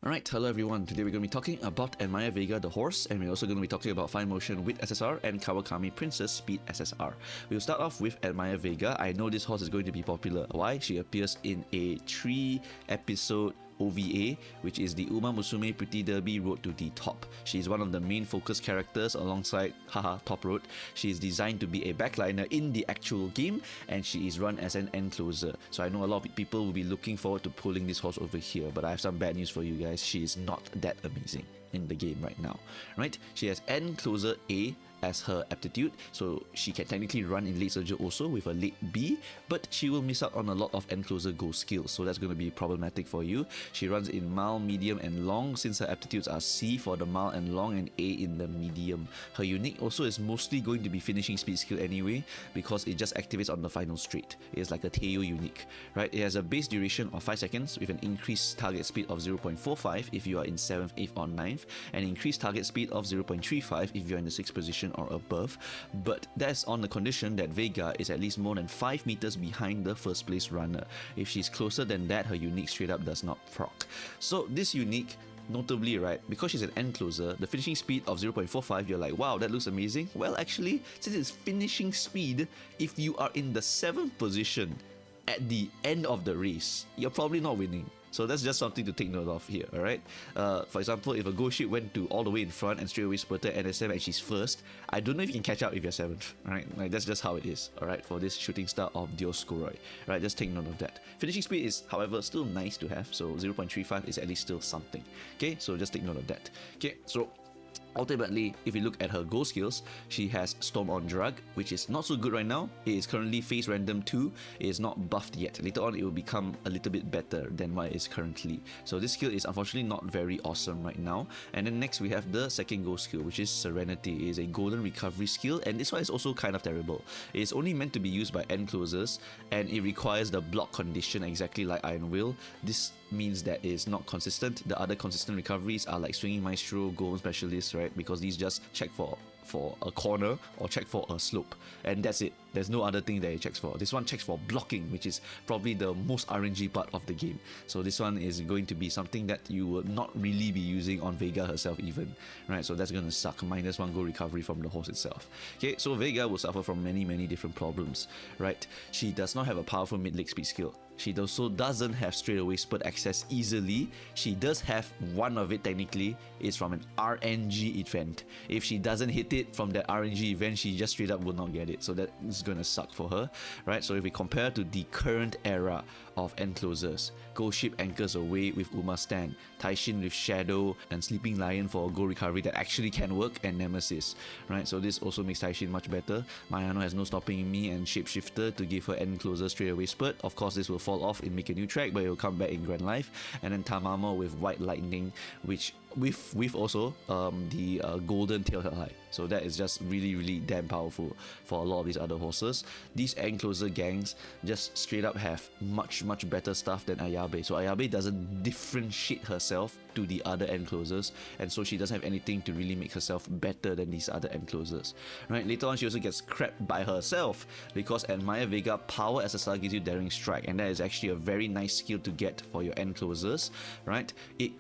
Alright, hello everyone. Today we're going to be talking about Admire Vega the horse, and we're also going to be talking about Fine Motion Wit SSR and Kawakami Princess Speed SSR. We'll start off with Admire Vega. I know this horse is going to be popular. Why? She appears in a 3-episode OVA, which is the Umamusume Pretty Derby Road to the Top. She is one of the main focus characters alongside Top Road. She is designed to be a backliner in the actual game, and she is run as an end closer. So I know a lot of people will be looking forward to pulling this horse over here, but I have some bad news for you guys. She is not that amazing in the game right now, right? She has end closer A as her aptitude, so she can technically run in late surger also with a late B, but she will miss out on a lot of end closer go skills, so that's going to be problematic for you. She runs in mild, medium and long, since her aptitudes are C for the mild and long and A in the medium. Her unique also is mostly going to be finishing speed skill anyway, because it just activates on the final straight. It's like a Teo unique, right? It has a base duration of 5 seconds with an increased target speed of 0.45 if you are in 7th, 8th or 9th, and increased target speed of 0.35 if you are in the 6th position or above, but that's on the condition that Vega is at least more than 5 meters behind the first place runner. If she's closer than that, her unique straight up does not proc. So this unique, notably, right, because she's an end closer, the finishing speed of 0.45, you're like, wow, that looks amazing. Well, actually, since it's finishing speed, if you are in the 7th position at the end of the race, you're probably not winning. So that's just something to take note of here, alright? For example, if a ghost ship went to all the way in front and straight away spurted NSM and she's first, I don't know if you can catch up if you're 7th, alright? Like, that's just how it is, alright, for this shooting star of Dioskouroi, right? Just take note of that. Finishing speed is, however, still nice to have, so 0.35 is at least still something, okay? So just take note of that. Okay, so ultimately, if you look at her go skills, she has Sturm on Drang, which is not so good right now. It is currently phase random 2. It is not buffed yet. Later on, it will become a little bit better than what it is currently. So this skill is unfortunately not very awesome right now. And then next we have the second go skill, which is Serenity. It is a golden recovery skill, and this one is also kind of terrible. It is only meant to be used by end closers, and it requires the block condition exactly like Iron Will. This means that it is not consistent. The other consistent recoveries are like Swinging Maestro, Golden Specialist, right? Because these just check for a corner or check for a slope, and that's it. There's no other thing that it checks for. This one checks for blocking, which is probably the most RNG part of the game. So this one is going to be something that you will not really be using on Vega herself even, right? So that's going to suck. -1 go recovery from the horse itself. Okay, so Vega will suffer from many different problems, right? She does not have a powerful mid-leg speed skill. She also doesn't have straightaway spurt access easily. She does have one of it technically. It's from an RNG event. If she doesn't hit it from that RNG event, she just straight up will not get it. So that is gonna suck for her, right? So if we compare to the current era of end closers, Ghost Ship anchors away with Uma Stand, Taishin with Shadow, and Sleeping Lion for a goal recovery that actually can work, and Nemesis, right? So this also makes Taishin much better. Mayano has no stopping me and Shapeshifter to give her end closer straight away spurt. Of course, this will fall off in Make a New Track, but it will come back in Grand Life. And then Tamamo with White Lightning, which with also the golden tailhead high. So that is just really damn powerful for a lot of these other horses. These end closer gangs just straight up have much better stuff than Ayabe. So Ayabe doesn't differentiate herself to the other end closers, and so she doesn't have anything to really make herself better than these other end closers, right? Later on, she also gets crapped by herself because Admire Vega Power SSR gives you Daring Strike, and that is actually a very nice skill to get for your end closers, right? It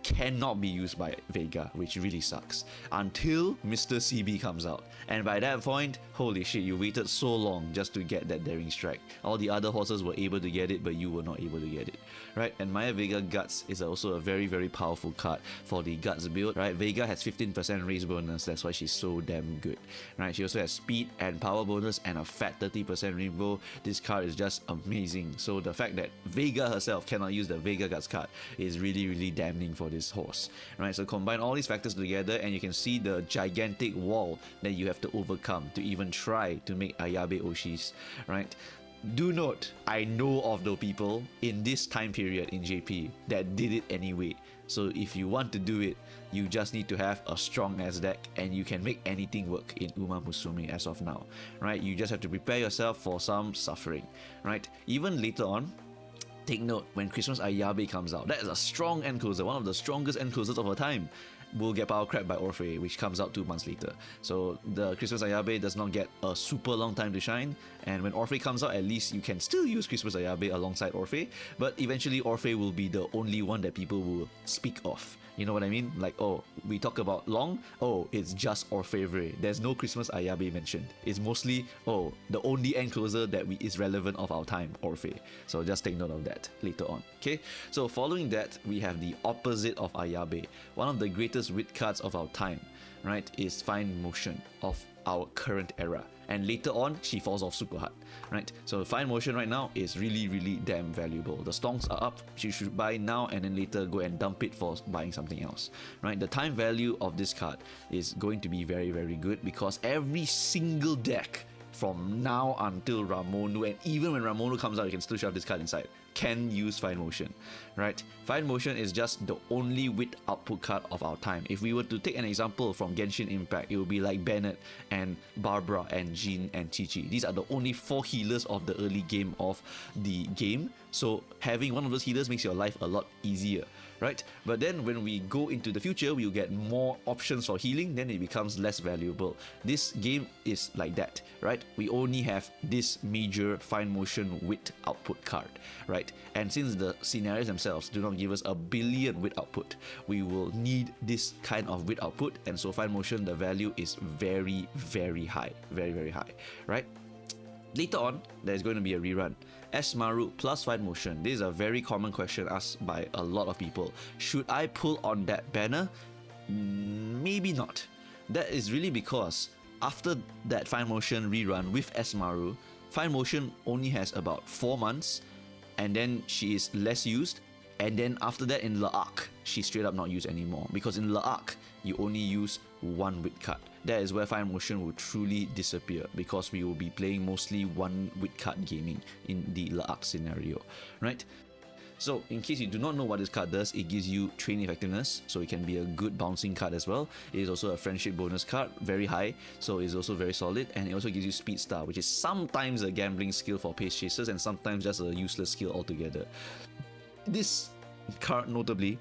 cannot be used by Vega, which really sucks, until Mr. CB comes out, and by that point, holy shit, you waited so long just to get that Daring Strike. All the other horses were able to get it, but you were not able to get it, right? And Maya Vega Guts is also a very powerful card for the Guts build, right? Vega has 15% race bonus, that's why she's so damn good, right? She also has speed and power bonus and a fat 30% rainbow. This card is just amazing. So the fact that Vega herself cannot use the Vega Guts card is really damning for this horse, right? So combine all these factors together and you can see the gigantic wall that you have to overcome to even try to make Ayabe Oshis, right? Do note, I know of the people in this time period in JP that did it anyway. So if you want to do it, you just need to have a strong ass deck and you can make anything work in Umamusume as of now, right? You just have to prepare yourself for some suffering, right? Even later on, take note, when Christmas Ayabe comes out, that is a strong end closer, one of the strongest end closers of our time. Will get power crept by Orphe, which comes out 2 months later. So the Christmas Ayabe does not get a super long time to shine, and when Orphe comes out, at least you can still use Christmas Ayabe alongside Orphe, but eventually Orphe will be the only one that people will speak of. You know what I mean? Like, oh, we talk about Long, oh, it's just Orfevre. There's no Christmas Ayabe mentioned. It's mostly, oh, the only end closer that is relevant of our time, Orphe. So just take note of that later on. Okay, so following that, we have the opposite of Ayabe. One of the greatest wit cards of our time, right, is Fine Motion of our current era. And later on, she falls off super hard, right? So Fine Motion right now is really damn valuable. The stonks are up, you should buy now and then later go and dump it for buying something else, right? The time value of this card is going to be very good because every single deck from now until Ramonu, and even when Ramonu comes out, you can still shove this card inside, can use Fine Motion, right? Fine Motion is just the only wit output card of our time. If we were to take an example from Genshin Impact, it would be like Bennett and Barbara and Jean and Chi-Chi. These are the only 4 healers of the early game of the game, so having one of those healers makes your life a lot easier, right? But then when we go into the future, we'll get more options for healing, then it becomes less valuable. This game is like that, right? We only have this major Fine Motion wit output card, right? And since the scenarios themselves do not give us a billion wit output, we will need this kind of wit output, and so Fine Motion, the value is very high, very high, right? Later on, there's going to be a rerun. S-Maru plus Fine Motion. This is a very common question asked by a lot of people. Should I pull on that banner? Maybe not. That is really because after that Fine Motion rerun with S-Maru, Fine Motion only has about 4 months, and then she is less used, and then after that in L'Arc, she's straight up not used anymore, because in L'Arc, you only use 1 wit card. That is where Fine Motion will truly disappear, because we will be playing mostly 1 wit card gaming in the L'Arc scenario, right? So in case you do not know what this card does, it gives you train effectiveness, so it can be a good bouncing card as well. It is also a friendship bonus card, very high, so it's also very solid, and it also gives you Speed Star, which is sometimes a gambling skill for pace chasers and sometimes just a useless skill altogether. This card notably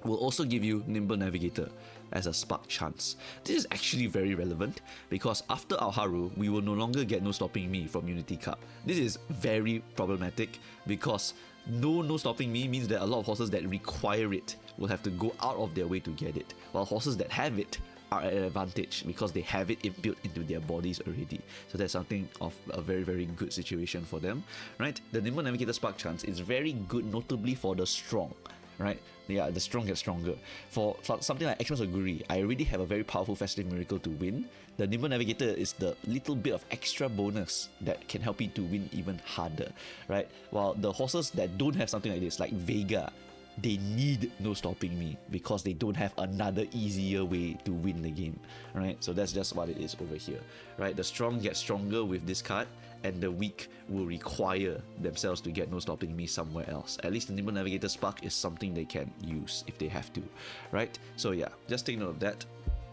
will also give you Nimble Navigator as a spark chance. This is actually very relevant because after our Haru, we will no longer get No Stopping Me from Unity Cup. This is very problematic because no Stopping Me means that a lot of horses that require it will have to go out of their way to get it, while horses that have it are at an advantage because they have it inbuilt into their bodies already. So that's something of a very good situation for them, right? The Nimble Navigator Spark Chance is very good, notably for the strong, right? Yeah, the strong get stronger. For something like Xmas or Guri, I already have a very powerful Festive Miracle to win. The Nimble Navigator is the little bit of extra bonus that can help you to win even harder, right? While the horses that don't have something like this, like Vega, they need No Stopping Me because they don't have another easier way to win the game, right? So that's just what it is over here, right? The strong get stronger with this card, and the weak will require themselves to get No Stopping Me somewhere else. At least the Nimble Navigator Spark is something they can use if they have to, right? So yeah, just take note of that.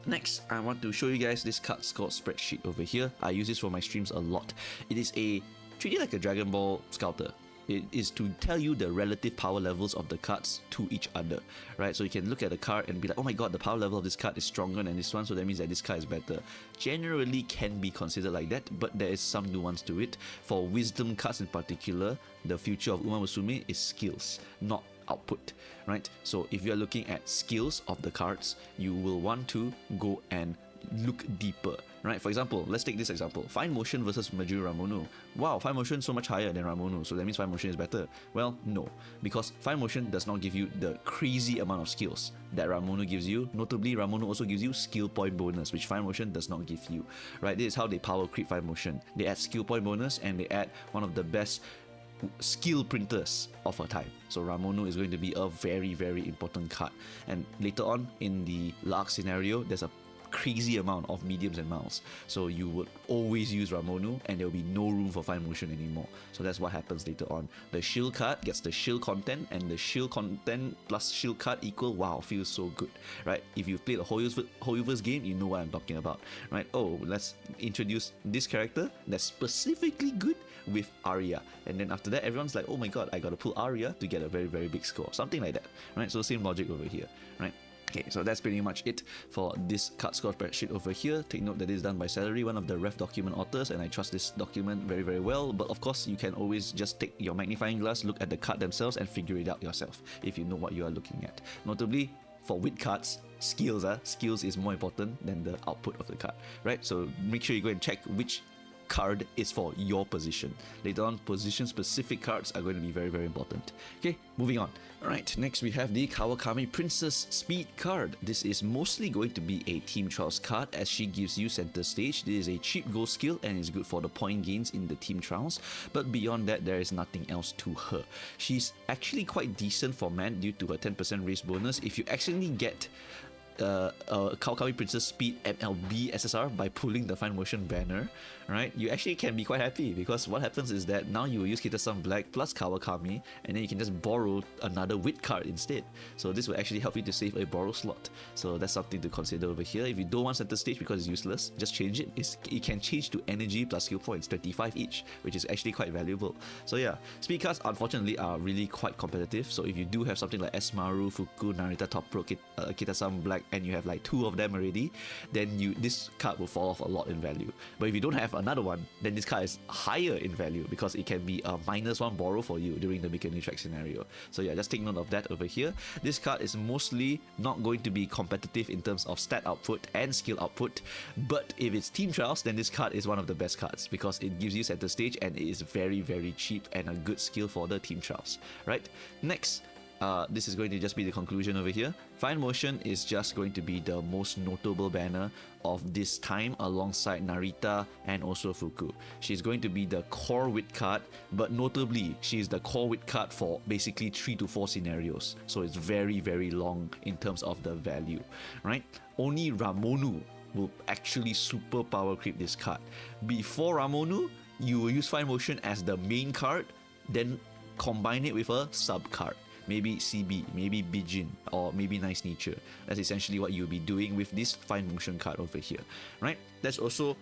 Next, I want to show you guys this card called Spreadsheet over here. I use this for my streams a lot. It is treat it like a Dragon Ball Scouter. It is to tell you the relative power levels of the cards to each other, right? So you can look at the card and be like, oh my god, the power level of this card is stronger than this one, so that means that this card is better. Generally can be considered like that, but there is some nuance to it. For wisdom cards in particular, the future of Umamusume is skills, not output, right? So if you're looking at skills of the cards, you will want to go and look deeper, right? For example, let's take this example. Fine Motion versus Majuru Ramonu. Wow, Fine Motion so much higher than Ramonu, so that means Fine Motion is better. Well, no, because Fine Motion does not give you the crazy amount of skills that Ramonu gives you. Notably, Ramonu also gives you skill point bonus, which Fine Motion does not give you, right? This is how they power creep Fine Motion. They add skill point bonus and they add one of the best skill printers of our time. So Ramonu is going to be a very important card. And later on in the L'Arc scenario, there's a crazy amount of mediums and miles. So you would always use Ramonu and there will be no room for fine motion anymore. So that's what happens later on. The shield card gets the shield content, and the shield content plus shield card equal, wow, feels so good, right? If you've played a Hoyoverse game, you know what I'm talking about, right? Oh, let's introduce this character that's specifically good with Arya, and then after that everyone's like, oh my god, I gotta pull Arya to get a very, very big score, something like that, right? So same logic over here, right? Okay, so that's pretty much it for this card score spreadsheet over here. Take note that it is done by Celery, one of the ref document authors, and I trust this document very, very well. But of course, you can always just take your magnifying glass, look at the card themselves, and figure it out yourself if you know what you are looking at. Notably, for wit cards, skills is more important than the output of the card, right? So make sure you go and check which card is for your position. Later on, position specific cards are going to be very, very important. Okay, moving on. Alright, next we have the Kawakami Princess Speed card. This is mostly going to be a Team Trials card as she gives you center stage. This is a cheap gold skill and is good for the point gains in the Team Trials, but beyond that there is nothing else to her. She's actually quite decent for man due to her 10% race bonus. If you accidentally get Kawakami Princess Speed MLB SSR by pulling the Fine Motion banner, right, you actually can be quite happy, because what happens is that now you will use Kita-san Black plus Kawakami, and then you can just borrow another wit card instead. So this will actually help you to save a borrow slot. So that's something to consider over here. If you don't want center stage because it's useless, just change it. It can change to energy plus skill points, 25 each, which is actually quite valuable. So yeah, speed cards unfortunately are really quite competitive. So if you do have something like Esmaru, Fuku, Narita, Top Pro, Kita-san Black, and you have like 2 of them already, then this card will fall off a lot in value. But if you don't have another one, then this card is higher in value because it can be a -1 borrow for you during the Bikini Track scenario. So yeah, just take note of that over here. This card is mostly not going to be competitive in terms of stat output and skill output, but if it's Team Trials, then this card is one of the best cards because it gives you center stage and it is very, very cheap and a good skill for the Team Trials, right? Next, this is going to just be the conclusion over here. Fine Motion is just going to be the most notable banner of this time alongside Narita and also Fuku. She's going to be the core wit card, but notably she's the core wit card for basically 3 to 4 scenarios. So it's very, very long in terms of the value, right? Only Ramonu will actually super power creep this card. Before Ramonu, you will use Fine Motion as the main card, then combine it with a sub card. Maybe CB, maybe Bijin, or maybe Nice Nature. That's essentially what you'll be doing with this Fine Motion card over here, right? That's also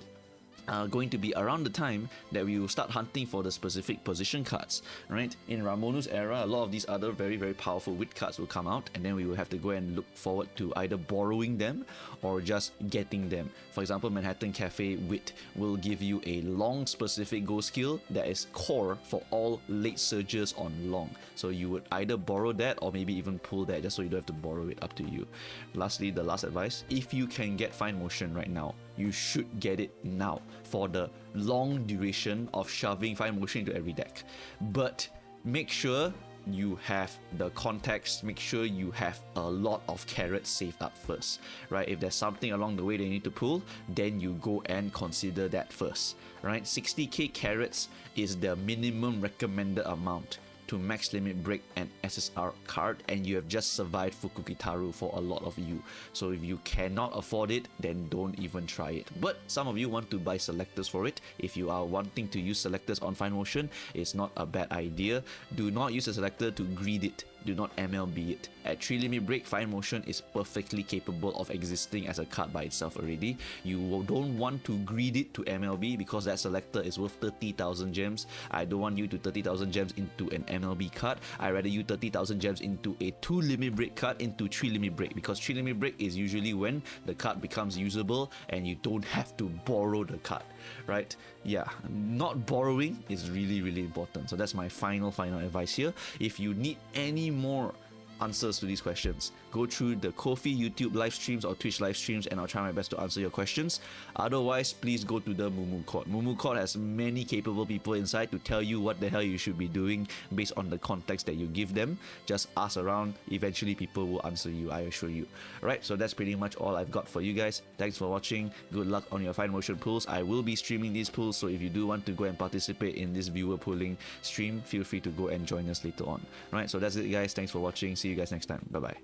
going to be around the time that we will start hunting for the specific position cards, right? In Ramonu's era, a lot of these other very, very powerful wit cards will come out, and then we will have to go and look forward to either borrowing them or just getting them. For example, Manhattan Cafe Wit will give you a long specific go skill that is core for all late surges on long. So you would either borrow that or maybe even pull that just so you don't have to borrow it, up to you. Lastly, the last advice, if you can get Fine Motion right now, you should get it now for the long duration of shoving Fine Motion into every deck. But make sure you have the context, make sure you have a lot of carrots saved up first, right? If there's something along the way that you need to pull, then you go and consider that first, right? 60k carrots is the minimum recommended amount to max limit break an SSR card, and you have just survived Fukukitaru for a lot of you. So if you cannot afford it, then don't even try it. But some of you want to buy selectors for it. If you are wanting to use selectors on Fine Motion, it's not a bad idea. Do not use a selector to greed it. Do not MLB it. At 3 limit break, Fine Motion is perfectly capable of existing as a card by itself already. You don't want to greed it to MLB because that selector is worth 30,000 gems. I don't want you to 30,000 gems into an MLB card. I rather you 30,000 gems into a 2 limit break card into 3 limit break, because 3 limit break is usually when the card becomes usable and you don't have to borrow the card, right? Yeah, not borrowing is really, really important. So that's my final advice here. If you need any more answers to these questions, go through the Ko-fi, YouTube live streams or Twitch live streams, and I'll try my best to answer your questions. Otherwise, please go to the MooMooCows. MooMooCows has many capable people inside to tell you what the hell you should be doing based on the context that you give them. Just ask around, eventually people will answer you, I assure you. Alright, so that's pretty much all I've got for you guys. Thanks for watching. Good luck on your Fine Motion pulls. I will be streaming these pulls, so if you do want to go and participate in this viewer pulling stream, feel free to go and join us later on. Alright, so that's it guys. Thanks for watching. See you guys next time. Bye bye.